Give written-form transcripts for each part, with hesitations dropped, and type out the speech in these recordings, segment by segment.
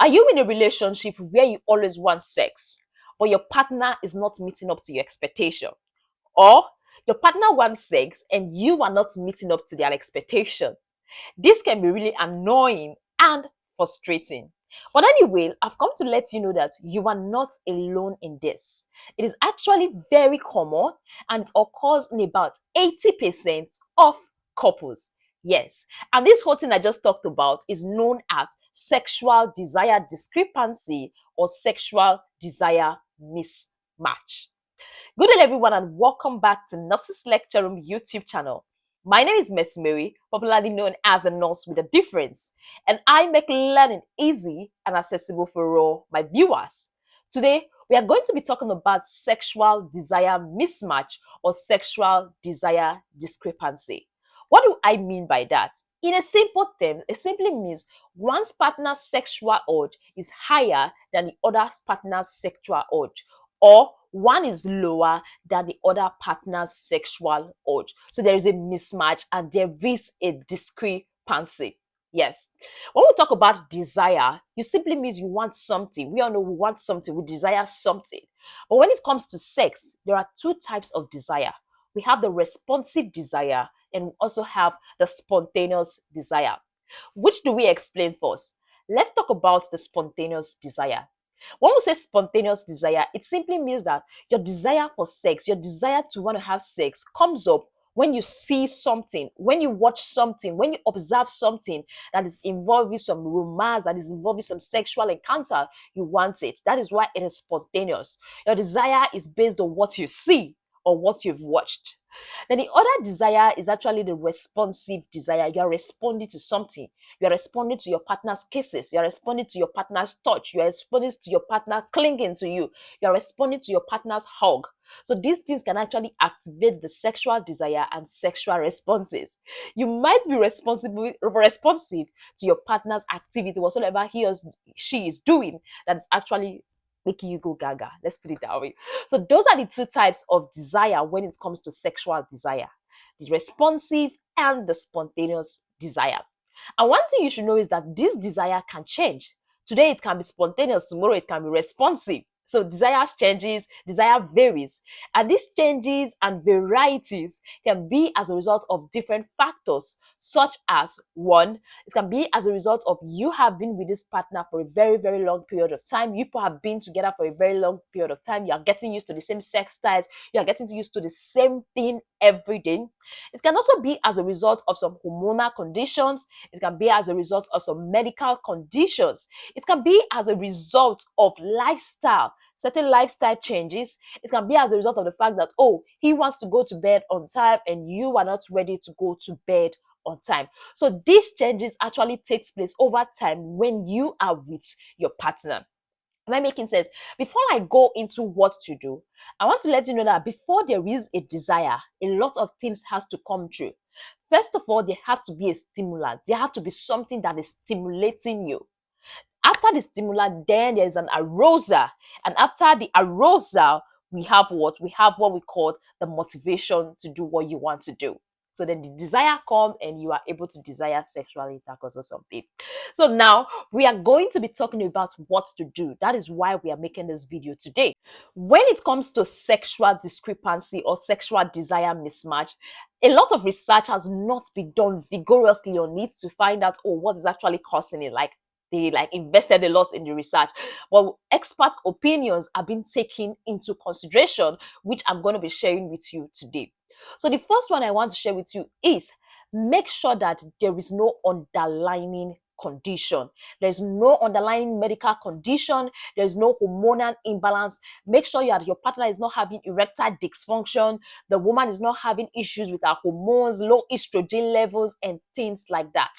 Are you in a relationship where you always want sex, but your partner is not meeting up to your expectation? Or your partner wants sex and you are not meeting up to their expectation? This can be really annoying and frustrating. But anyway, I've come to let you know that you are not alone in this. It is actually very common and it occurs in about 80% of couples. Yes. And this whole thing I just talked about is known as sexual desire discrepancy or sexual desire mismatch. Good day, everyone, and welcome back to Nurses Lecture Room YouTube channel. My name is Miss Mary, popularly known as a nurse with a difference, and I make learning easy and accessible for all my viewers. Today, we are going to be talking about sexual desire mismatch or sexual desire discrepancy. What do I mean by that? In a simple term, it simply means one's partner's sexual urge is higher than the other partner's sexual urge, or one is lower than the other partner's sexual urge. So there is a mismatch and there is a discrepancy. Yes. When we talk about desire, you simply means you want something. We all know we want something, we desire something. But when it comes to sex, there are two types of desire. We have the responsive desire and we also have the spontaneous desire. Which do we explain first? Let's talk about the spontaneous desire. When we say spontaneous desire, it simply means that your desire for sex, your desire to want to have sex comes up when you see something, when you watch something, when you observe something that is involving some romance, that is involving some sexual encounter, you want it. That is why it is spontaneous. Your desire is based on what you see or what you've watched. Then the other desire is actually the responsive desire. You are responding to something. You are responding to your partner's kisses. You are responding to your partner's touch. You are responding to your partner clinging to you. You are responding to your partner's hug. So these things can actually activate the sexual desire and sexual responses. You might be responsive to your partner's activity, whatsoever he or she is doing, that is actually making you go gaga. Let's put it that way. So those are the two types of desire when it comes to sexual desire: the responsive and the spontaneous desire. And one thing you should know is that this desire can change. Today it can be spontaneous, tomorrow it can be responsive. So desire changes, desire varies. And these changes and varieties can be as a result of different factors, such as one, it can be as a result of you have been with this partner for a very, very long period of time. You have been together for a very long period of time. You are getting used to the same sex styles. You are getting used to the same thing every day. It can also be as a result of some hormonal conditions. It can be as a result of some medical conditions. It can be as a result of lifestyle, certain lifestyle changes. It can be as a result of the fact that, oh, he wants to go to bed on time and you are not ready to go to bed on time. So these changes actually takes place over time when you are with your partner. Am I making sense? Before I go into what to do, I want to let you know that before there is a desire, a lot of things has to come true. First of all, there have to be a stimulant. There have to be something that is stimulating you. After the stimulant, then there's an arousal. And after the arousal, we have what? We have what we call the motivation to do what you want to do. So then the desire comes and you are able to desire sexual intercourse or something. So now we are going to be talking about what to do. That is why we are making this video today. When it comes to sexual discrepancy or sexual desire mismatch, a lot of research has not been done vigorously on it to find out, oh, what is actually causing it. Like they invested a lot in the research. Well, expert opinions have been taken into consideration, which I'm going to be sharing with you today. So the first one I want to share with you is make sure that there is no underlying condition. There's no underlying medical condition. There's no hormonal imbalance. Make sure your partner is not having erectile dysfunction. The woman is not having issues with her hormones, low estrogen levels, and things like that.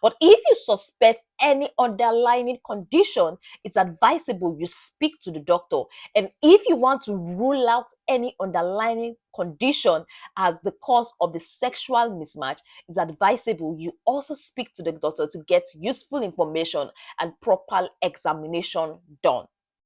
But if you suspect any underlying condition, it's advisable you speak to the doctor. And if you want to rule out any underlying condition as the cause of the sexual mismatch, it's advisable you also speak to the doctor to get useful information and proper examination done.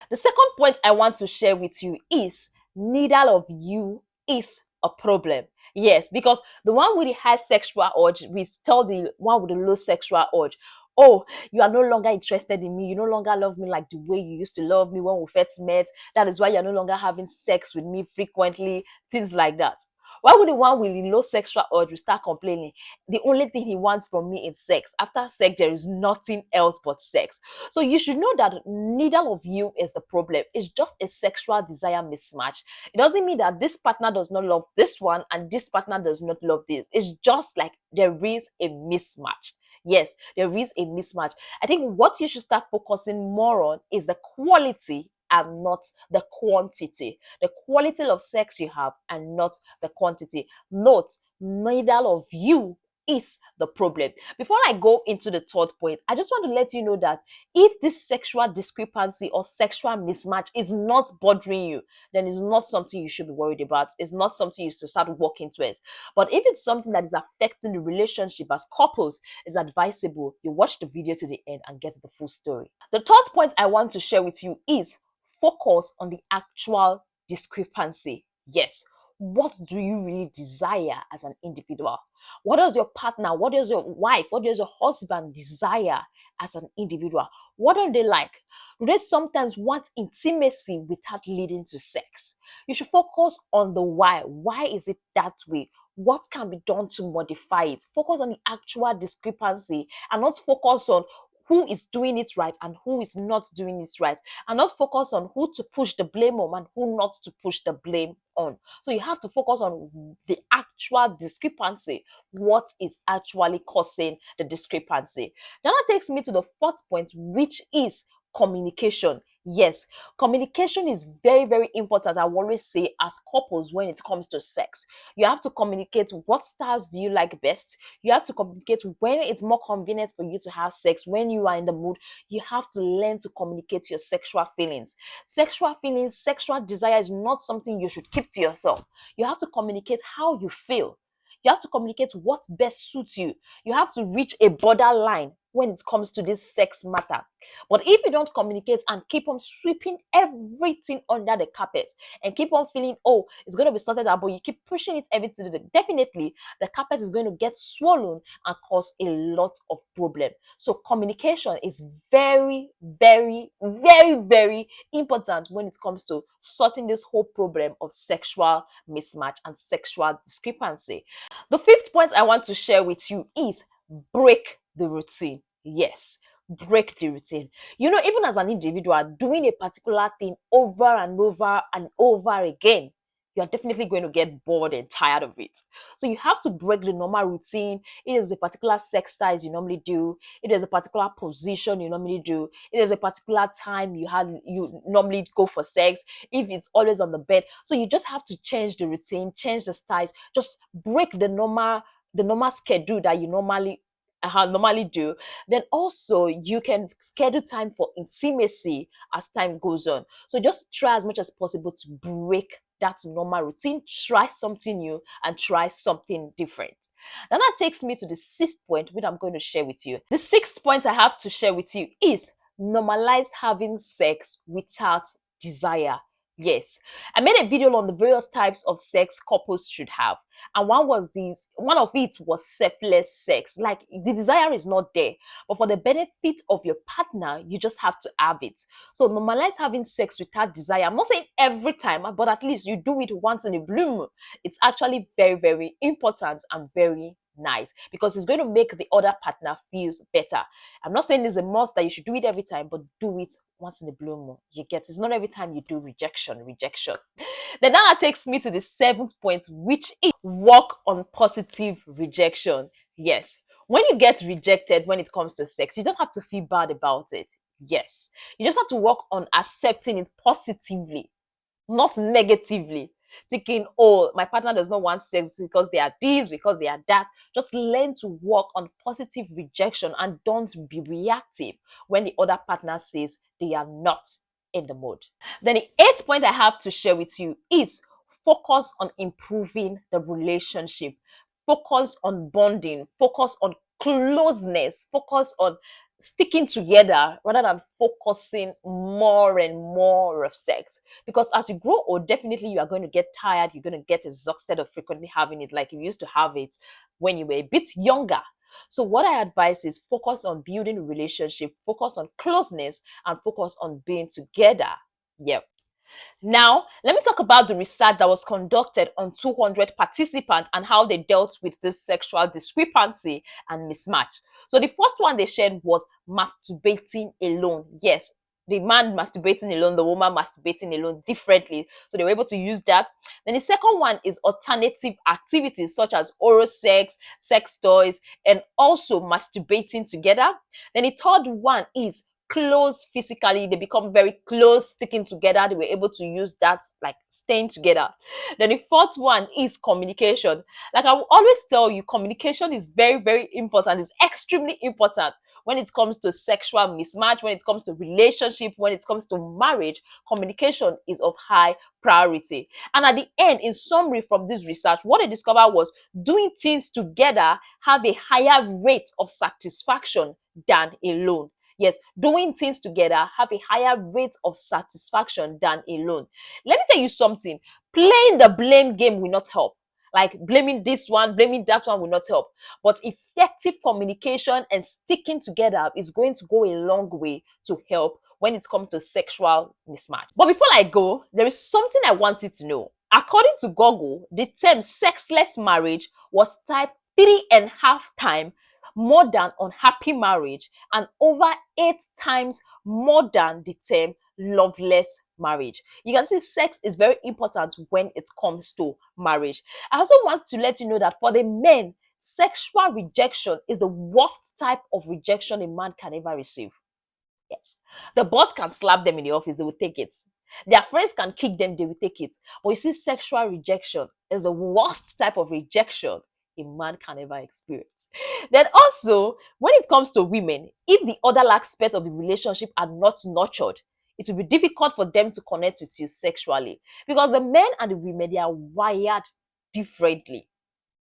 The second point I want to share with you is neither of you is a problem. Yes, because the one with the high sexual urge, we tell the one with the low sexual urge, Oh, you are no longer interested in me. You no longer love me like the way you used to love me when we first met. That is why you're no longer having sex with me frequently. Things like that. Why would the one with the low sexual urge will start complaining? The only thing he wants from me is sex. After sex, there is nothing else but sex. So you should know that neither of you is the problem. It's just a sexual desire mismatch. It doesn't mean that this partner does not love this one and this partner does not love this. It's just like there is a mismatch. Yes, there is a mismatch. I think what you should start focusing more on is the quality and not the quantity. The quality of sex you have and not the quantity. Note, neither of you is the problem. Before I go into the third point, I just want to let you know that if this sexual discrepancy or sexual mismatch is not bothering you, then it's not something you should be worried about. It's not something you should start working towards. But if it's something that is affecting the relationship as couples, it's advisable you watch the video to the end and get the full story. The third point I want to share with you is focus on the actual discrepancy. Yes, what do you really desire as an individual? What does your partner, what does your wife, what does your husband desire as an individual? What do they like? Do they sometimes want intimacy without leading to sex? You should focus on the why. Why is it that way? What can be done to modify it? Focus on the actual discrepancy and not focus on who is doing it right and who is not doing it right, and not focus on who to push the blame on and who not to push the blame on. So you have to focus on the actual discrepancy. What is actually causing the discrepancy? Now that takes me to the fourth point, which is communication. Yes, communication is very, very important. I always say, as couples, when it comes to sex, you have to communicate what styles do you like best. You have to communicate when it's more convenient for you to have sex, when you are in the mood. You have to learn to communicate your sexual feelings. Sexual feelings, sexual desire is not something you should keep to yourself. You have to communicate how you feel. You have to communicate what best suits you. You have to reach a borderline when it comes to this sex matter. But if you don't communicate and keep on sweeping everything under the carpet and keep on feeling, oh, it's going to be sorted out, but you keep pushing it everything, definitely the carpet is going to get swollen and cause a lot of problem. So communication is very, very, very, very important when it comes to sorting this whole problem of sexual mismatch and sexual discrepancy. The fifth point I want to share with you is break the routine. Yes, break the routine. You know, even as an individual, doing a particular thing over and over and over again, you are definitely going to get bored and tired of it. So you have to break the normal routine. It is a particular sex size you normally do. It is a particular position you normally do. It is a particular time you normally go for sex. If it's always on the bed, so you just have to change the routine, change the styles, just break the normal schedule that you normally do. Then also you can schedule time for intimacy as time goes on. So just try as much as possible to break that normal routine, try something new and try something different. Now that takes me to the sixth point, which I'm going to share with you. The sixth point I have to share with you is normalize having sex without desire. Yes, I made a video on the various types of sex couples should have, and one of it was selfless sex. Like, the desire is not there, but for the benefit of your partner, you just have to have it. So normalize having sex without desire. I'm not saying every time, but at least you do it once in a blue moon. It's actually very, very important and very nice, because it's going to make the other partner feels better. I'm not saying it's a must that you should do it every time, but do it once in a blue moon. You get, it's not every time you do rejection. Then that takes me to the seventh point, which is work on positive rejection. Yes, when you get rejected when it comes to sex, you don't have to feel bad about it. Yes, you just have to work on accepting it positively, not negatively. Thinking, oh, my partner does not want sex because they are this, because they are that. Just learn to work on positive rejection and don't be reactive when the other partner says they are not in the mood. Then the eighth point I have to share with you is focus on improving the relationship. Focus on bonding, focus on closeness, focus on sticking together rather than focusing more and more of sex. Because as you grow old, definitely you are going to get tired, you're going to get exhausted of frequently having it like you used to have it when you were a bit younger. So what I advise is focus on building a relationship, focus on closeness, and focus on being together. Yep. Now, let me talk about the research that was conducted on 200 participants and how they dealt with this sexual discrepancy and mismatch. So, the first one they shared was masturbating alone. Yes, the man masturbating alone, the woman masturbating alone differently. So, they were able to use that. Then, the second one is alternative activities such as oral sex, sex toys, and also masturbating together. Then, the third one is close physically. They become very close, sticking together. They were able to use that, like staying together. Then the fourth one is communication. Like I will always tell you, communication is very, very important. It's extremely important when it comes to sexual mismatch, when it comes to relationship, when it comes to marriage. Communication is of high priority. And at the end, in summary from this research, what they discovered was doing things together have a higher rate of satisfaction than alone. Yes, doing things together have a higher rate of satisfaction than alone. Let me tell you something. Playing the blame game will not help. Like blaming this one, blaming that one will not help. But effective communication and sticking together is going to go a long way to help when it comes to sexual mismatch. But before I go, there is something I want you to know. According to Google, the term sexless marriage was typed 3.5 times more than unhappy marriage and over 8 times more than the term loveless marriage. You can see sex is very important when it comes to marriage. I also want to let you know that for the men, sexual rejection is the worst type of rejection a man can ever receive. Yes. The boss can slap them in the office, they will take it. Their friends can kick them, they will take it. But you see, sexual rejection is the worst type of rejection a man can ever experience. Then also, when it comes to women, if the other aspects of the relationship are not nurtured, it will be difficult for them to connect with you sexually because the men and the women, they are wired differently.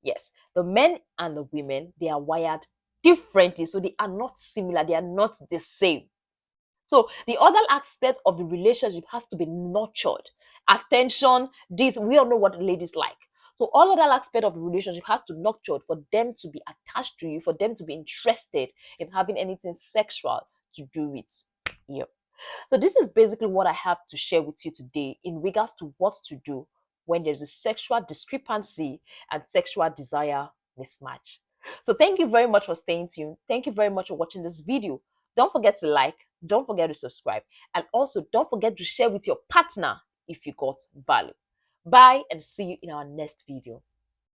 Yes, the men and the women, they are wired differently. So they are not similar, they are not the same. So the other aspect of the relationship has to be nurtured. Attention, this, we all know what ladies like. So all other aspect of the relationship has to nurture for them to be attached to you, for them to be interested in having anything sexual to do with you. So this is basically what I have to share with you today in regards to what to do when there's a sexual discrepancy and sexual desire mismatch. So thank you very much for staying tuned. Thank you very much for watching this video. Don't forget to like, don't forget to subscribe, and also don't forget to share with your partner if you got value. Bye and see you in our next video.